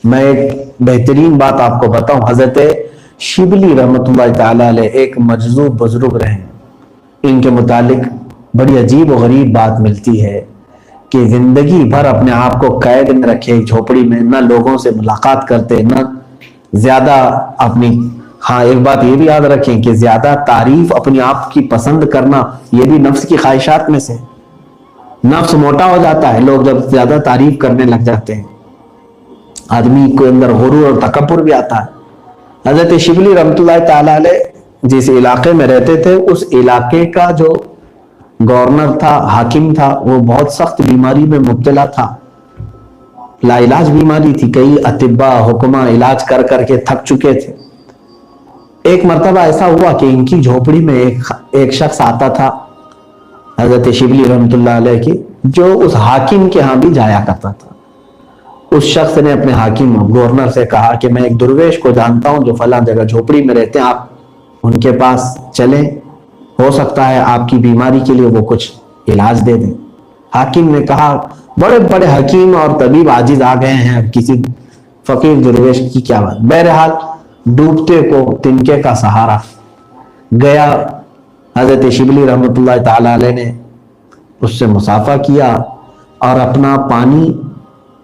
میں ایک بہترین بات آپ کو بتاؤں، حضرت شبلی رحمۃ اللہ تعالی علیہ ایک مجذوب بزرگ رہے، ان کے متعلق بڑی عجیب و غریب بات ملتی ہے کہ زندگی بھر اپنے آپ کو قید میں رکھے ایک جھوپڑی میں، نہ لوگوں سے ملاقات کرتے، نہ زیادہ اپنی، ہاں ایک بات یہ بھی یاد رکھیں کہ زیادہ تعریف اپنی آپ کی پسند کرنا یہ بھی نفس کی خواہشات میں سے، نفس موٹا ہو جاتا ہے لوگ جب زیادہ تعریف کرنے لگ جاتے ہیں، آدمی کو اندر غرور اور تکبر بھی آتا ہے۔ حضرت شبلی رحمۃ اللہ تعالی علیہ جس علاقے میں رہتے تھے، اس علاقے کا جو گورنر تھا، حاکم تھا، وہ بہت سخت بیماری میں مبتلا تھا، لا علاج بیماری تھی، کئی اطباء حکماء علاج کر کر کے تھک چکے تھے۔ ایک مرتبہ ایسا ہوا کہ ان کی جھوپڑی میں ایک شخص آتا تھا حضرت شبلی رحمۃ اللہ علیہ کی، جو اس حاکم کے ہاں بھی جایا کرتا تھا۔ اس شخص نے اپنے حاکم گورنر سے کہا کہ میں ایک درویش کو جانتا ہوں جو فلاں جگہ جھوپڑی میں رہتے ہیں، آپ ان کے پاس چلیں، ہو سکتا ہے آپ کی بیماری کے لیے وہ کچھ علاج دے دیں۔ حاکم نے کہا بڑے بڑے حکیم اور طبیب عاجز آ گئے ہیں، اب کسی فقیر درویش کی کیا بات۔ بہرحال ڈوبتے کو تنکے کا سہارا گیا، حضرت شبلی رحمۃ اللہ تعالی علیہ نے اس سے مصافحہ کیا اور اپنا پانی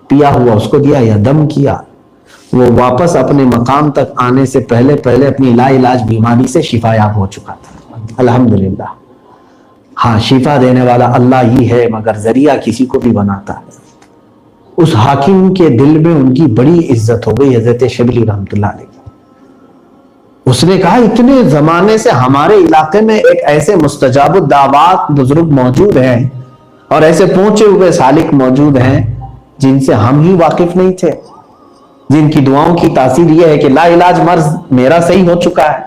پیا ہوا اس کو دیا یا دم کیا۔ وہ واپس اپنے مقام تک آنے سے پہلے اپنی لا علاج بیماری سے شفا یاب ہو چکا تھا، الحمدللہ۔ ہاں، شفا دینے والا اللہ ہی ہے، مگر ذریعہ کسی کو بھی بناتا ہے۔ اس حاکم کے دل میں ان کی بڑی عزت ہو گئی حضرت شبلی رحمۃ اللہ علیہ کی۔ اس نے کہا اتنے زمانے سے ہمارے علاقے میں ایک ایسے مستجاب الدعوات بزرگ موجود ہیں اور ایسے پہنچے ہوئے سالک موجود ہیں جن سے ہم ہی واقف نہیں تھے، جن کی دعاؤں کی تاثیر یہ ہے کہ لا علاج مرض میرا صحیح ہو چکا ہے۔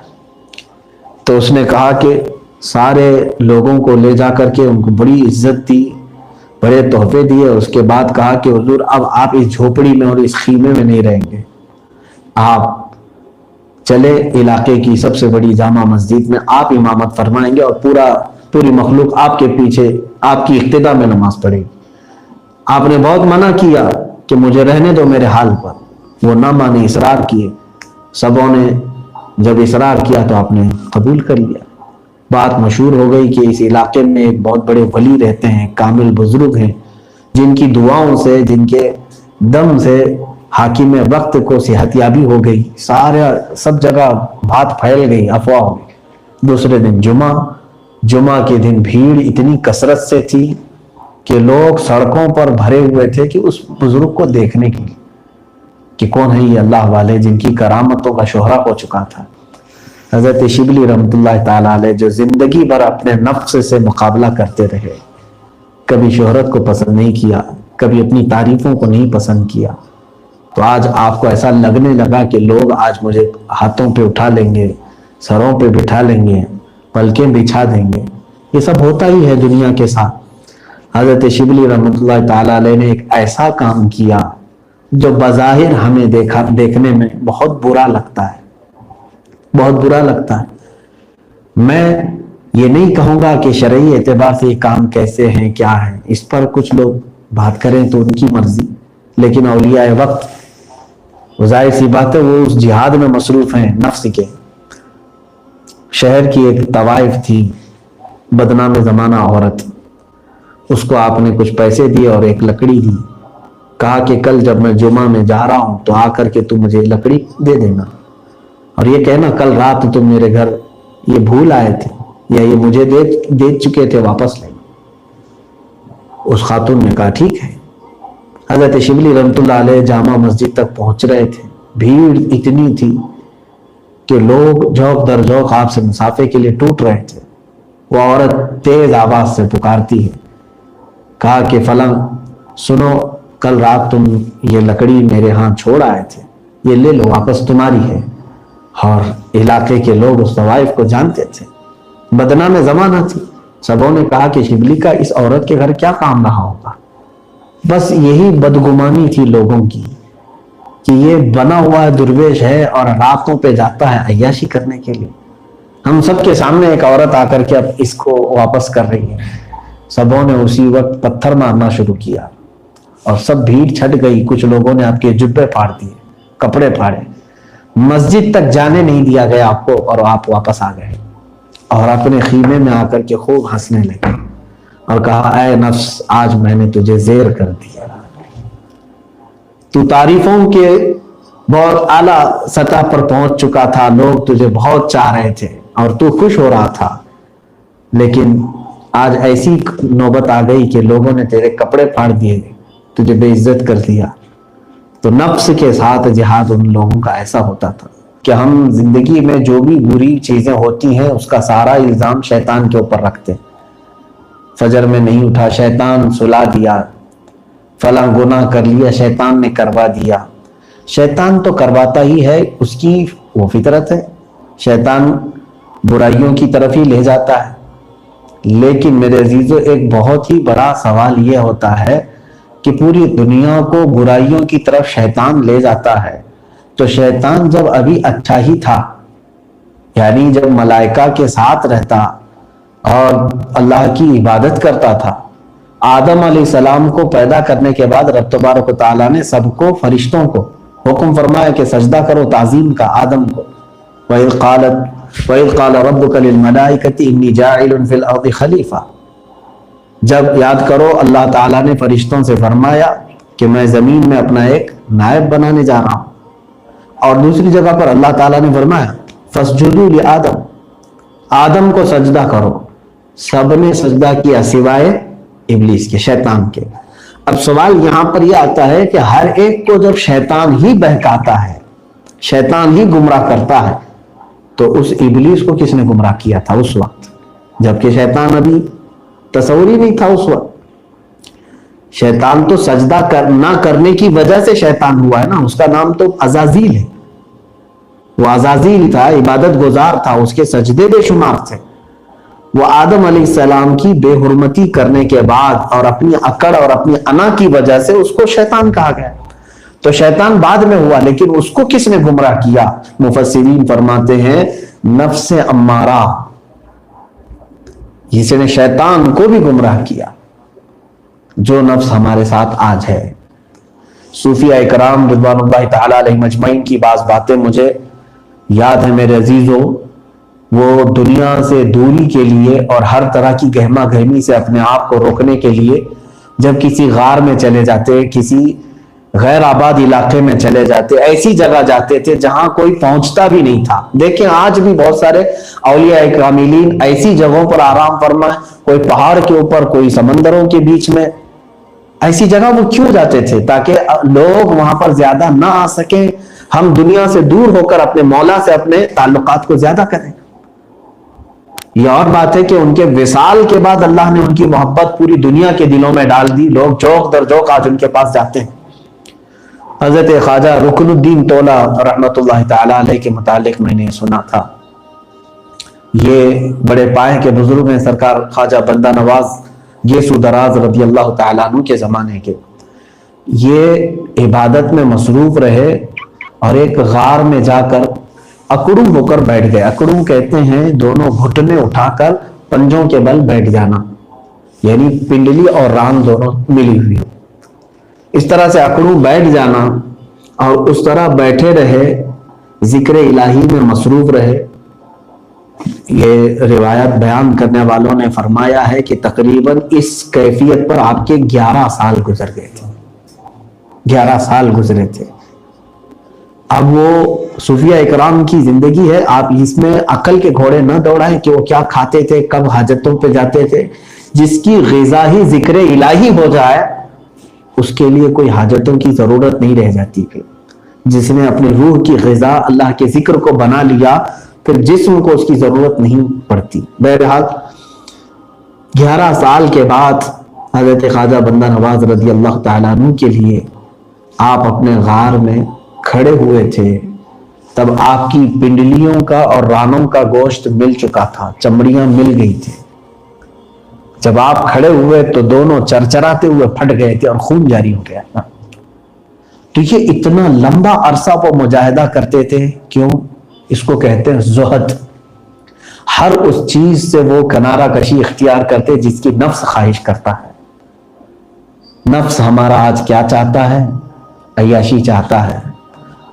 تو اس نے کہا کہ سارے لوگوں کو لے جا کر کے ان کو بڑی عزت دی، بڑے تحفے دیے، اس کے بعد کہا کہ حضور اب آپ اس جھوپڑی میں اور اس خیمے میں نہیں رہیں گے، آپ چلے علاقے کی سب سے بڑی جامع مسجد میں آپ امامت فرمائیں گے اور پوری مخلوق آپ کے پیچھے آپ کی اقتداء میں نماز پڑھے گی۔ آپ نے بہت منع کیا کہ مجھے رہنے دو میرے حال پر، وہ نہ مانے، اصرار کیے، سبوں نے جب اصرار کیا تو آپ نے قبول کر لیا۔ بات مشہور ہو گئی کہ اس علاقے میں ایک بہت بڑے ولی رہتے ہیں، کامل بزرگ ہیں، جن کی دعاؤں سے، جن کے دم سے حاکم وقت کو صحت یابی ہو گئی، سب جگہ بات پھیل گئی، افواہ ہو گئی۔ دوسرے دن جمعہ کے دن بھیڑ اتنی کثرت سے تھی کہ لوگ سڑکوں پر بھرے ہوئے تھے کہ اس بزرگ کو دیکھنے کے لیے کہ کون ہے یہ اللہ والے جن کی کرامتوں کا شہرہ ہو چکا تھا۔ حضرت شبلی رحمۃ اللہ تعالی علیہ جو زندگی بھر اپنے نفس سے مقابلہ کرتے رہے، کبھی شہرت کو پسند نہیں کیا، کبھی اپنی تعریفوں کو نہیں پسند کیا، تو آج آپ کو ایسا لگنے لگا کہ لوگ آج مجھے ہاتھوں پہ اٹھا لیں گے، سروں پہ بٹھا لیں گے، پلکیں بچھا دیں گے۔ یہ سب ہوتا ہی ہے دنیا کے ساتھ۔ حضرت شبلی رحمۃ اللہ تعالی علیہ نے ایک ایسا کام کیا جو بظاہر ہمیں دیکھنے میں بہت برا لگتا ہے، بہت برا لگتا ہے۔ میں یہ نہیں کہوں گا کہ شرعی اعتبار سے یہ کام کیسے ہیں، کیا ہے، اس پر کچھ لوگ بات کریں تو ان کی مرضی، لیکن اولیاء وقت ظاہر سی بات ہے وہ اس جہاد میں مصروف ہیں نفس کے۔ شہر کی ایک طوائف تھی، بدنام زمانہ عورت، اس کو آپ نے کچھ پیسے دیے اور ایک لکڑی دی، کہا کہ کل جب میں جمعہ میں جا رہا ہوں تو آ کر کے تم مجھے لکڑی دے دینا، اور یہ کہنا کل رات تم میرے گھر یہ بھول آئے تھے یا یہ مجھے دے چکے تھے، واپس لے۔ اس خاتون نے کہا ٹھیک ہے۔ حضرت شبلی رحمۃ اللہ علیہ جامع مسجد تک پہنچ رہے تھے، بھیڑ اتنی تھی کہ لوگ جوق در جوق آپ سے مصافحے کے لیے ٹوٹ رہے تھے۔ وہ عورت تیز آواز سے پکارتی ہے، کہا کہ فلاں سنو، کل رات تم یہ لکڑی میرے ہاں چھوڑ آئے تھے، یہ لے لو، واپس تمہاری ہے۔ اور علاقے کے لوگ اس طوائف کو جانتے تھے، بدنام زمانہ تھی، سبوں نے کہا کہ شبلی کا اس عورت کے گھر کیا کام رہا ہوگا۔ بس یہی بدگمانی تھی لوگوں کی کہ یہ بنا ہوا درویش ہے اور راتوں پہ جاتا ہے عیاشی کرنے کے لیے۔ ہم سب کے سامنے ایک عورت آ کر کے اب اس کو واپس کر رہی ہے۔ سبوں نے اسی وقت پتھر مارنا شروع کیا اور سب بھیڑ چھٹ گئی، کچھ لوگوں نے آپ کے جبے پھاڑ دیے۔ کپڑے پھاڑے، مسجد تک جانے نہیں دیا گیا آپ کو، اور آپ واپس آ گئے اور اپنے خیمے میں آ کر کے خوب ہنسنے لگے اور کہا اے نفس آج میں نے تجھے زیر کر دیا، تو تعریفوں کے بہت اعلیٰ سطح پر پہنچ چکا تھا، لوگ تجھے بہت چاہ رہے تھے اور تو خوش ہو رہا تھا، لیکن آج ایسی نوبت آ گئی کہ لوگوں نے تیرے کپڑے پھاڑ دیے، تجھے بے عزت کر دیا۔ تو نفس کے ساتھ جہاد ان لوگوں کا ایسا ہوتا تھا کہ ہم زندگی میں جو بھی بری چیزیں ہوتی ہیں اس کا سارا الزام شیطان کے اوپر رکھتے ہیں۔ فجر میں نہیں اٹھا، شیطان سلا دیا، فلاں گناہ کر لیا، شیطان نے کروا دیا۔ شیطان تو کرواتا ہی ہے، اس کی وہ فطرت ہے، شیطان برائیوں کی طرف ہی لے جاتا ہے۔ لیکن میرے عزیزو ایک بہت ہی بڑا سوال یہ ہوتا ہے کہ پوری دنیا کو برائیوں کی طرف شیطان لے جاتا ہے، تو شیطان جب ابھی اچھا ہی تھا، یعنی جب ملائکہ کے ساتھ رہتا اور اللہ کی عبادت کرتا تھا، آدم علیہ السلام کو پیدا کرنے کے بعد رب تبارک و تعالیٰ نے سب کو، فرشتوں کو حکم فرمایا کہ سجدہ کرو تعظیم کا آدم کو۔ وَإِذْ قَالَ رَبُّكَ لِلْمَلَائِكَةِ إِنِّي جَاعِلٌ فِي الْأَرْضِ خَلِيفَةً، جب یاد کرو اللہ تعالیٰ نے فرشتوں سے فرمایا کہ میں زمین میں اپنا ایک نائب بنانے جا رہا ہوں، اور دوسری جگہ پر اللہ تعالیٰ نے فرمایا فَاسْجُدُوا لِآدَمَ، آدم کو سجدہ کرو، سب نے سجدہ کیا سوائے ابلیس کے، شیطان کے۔ اب سوال یہاں پر یہ آتا ہے کہ ہر ایک کو جب شیطان ہی بہکاتا ہے، شیطان ہی گمراہ کرتا ہے، تو اس ابلیس کو کس نے گمراہ کیا تھا اس وقت، جبکہ شیطان ابھی تصور ہی نہیں تھا اس وقت۔ شیطان تو سجدہ نہ کرنے کی وجہ سے شیطان ہوا ہے نا، اس کا نام تو عزازیل ہے، وہ عزازیل تھا، عبادت گزار تھا، اس کے سجدے بے شمار تھے۔ وہ آدم علیہ السلام کی بے حرمتی کرنے کے بعد اور اپنی اکڑ اور اپنی انا کی وجہ سے اس کو شیطان کہا گیا، تو شیطان بعد میں ہوا، لیکن اس کو کس نے گمراہ کیا؟ مفسرین فرماتے ہیں نفس امارہ، جس نے شیطان کو بھی گمراہ کیا، جو نفس ہمارے ساتھ آج ہے۔ صوفیاء اکرام رضوان اللہ تعالی علیہم اجمعین کی بعض باتیں مجھے یاد ہیں میرے عزیزو، وہ دنیا سے دوری کے لیے اور ہر طرح کی گہما گہمی سے اپنے آپ کو روکنے کے لیے جب کسی غار میں چلے جاتے، کسی غیر آباد علاقے میں چلے جاتے، ایسی جگہ جاتے تھے جہاں کوئی پہنچتا بھی نہیں تھا۔ دیکھیں آج بھی بہت سارے اولیاء کاملین ایسی جگہوں پر آرام فرمائے، کوئی پہاڑ کے اوپر، کوئی سمندروں کے بیچ میں، ایسی جگہ وہ کیوں جاتے تھے؟ تاکہ لوگ وہاں پر زیادہ نہ آ سکیں، ہم دنیا سے دور ہو کر اپنے مولا سے اپنے تعلقات کو زیادہ کریں۔ یہ اور بات ہے کہ ان کے وصال کے بعد اللہ نے ان کی محبت پوری دنیا کے دلوں میں ڈال دی، لوگ جوق در جوق آج ان کے پاس جاتے ہیں۔ حضرت خواجہ رکن الدین تولا رحمت اللہ تعالی علیہ کے متعلق میں نے سنا تھا، یہ بڑے پائے کے بزرگ ہیں، سرکار خواجہ بندہ نواز گیسو دراز رضی اللہ تعالیٰ عنہ کے زمانے کے۔ یہ عبادت میں مصروف رہے اور ایک غار میں جا کر اکڑوں ہو کر بیٹھ گئے۔ اکڑوں کہتے ہیں دونوں گھٹنے اٹھا کر پنجوں کے بل بیٹھ جانا، یعنی پنڈلی اور ران دونوں ملی ہوئی، اس طرح سے اکڑوں بیٹھ جانا، اور اس طرح بیٹھے رہے، ذکر الہی میں مصروف رہے۔ یہ روایت بیان کرنے والوں نے فرمایا ہے کہ تقریباً اس کیفیت پر آپ کے 11 سال گزر گئے تھے، 11 سال گزرے تھے۔ اب وہ صوفیاء اکرام کی زندگی ہے، آپ اس میں عقل کے گھوڑے نہ دوڑائیں کہ وہ کیا کھاتے تھے، کب حاجتوں پہ جاتے تھے۔ جس کی غذا ہی ذکر الہی ہو جائے اس کے لیے کوئی حاجتوں کی ضرورت نہیں رہ جاتی۔ جس نے اپنی روح کی غذا اللہ کے ذکر کو بنا لیا، پھر جسم کو اس کی ضرورت نہیں پڑتی۔ بہرحال 11 سال کے بعد حضرت خواجہ بندہ نواز رضی اللہ تعالیٰ عنہ کے لیے آپ اپنے غار میں کھڑے ہوئے تھے، تب آپ کی پنڈلیوں کا اور رانوں کا گوشت مل چکا تھا، چمڑیاں مل گئی تھی۔ جب آپ کھڑے ہوئے تو دونوں چرچراتے ہوئے پھٹ گئے تھے اور خون جاری ہو گیا۔ تو یہ اتنا لمبا عرصہ وہ مجاہدہ کرتے تھے، کیوں؟ اس کو کہتے ہیں زہد۔ ہر اس چیز سے وہ کنارہ کشی اختیار کرتے جس کی نفس خواہش کرتا ہے۔ نفس ہمارا آج کیا چاہتا ہے؟ عیاشی چاہتا ہے،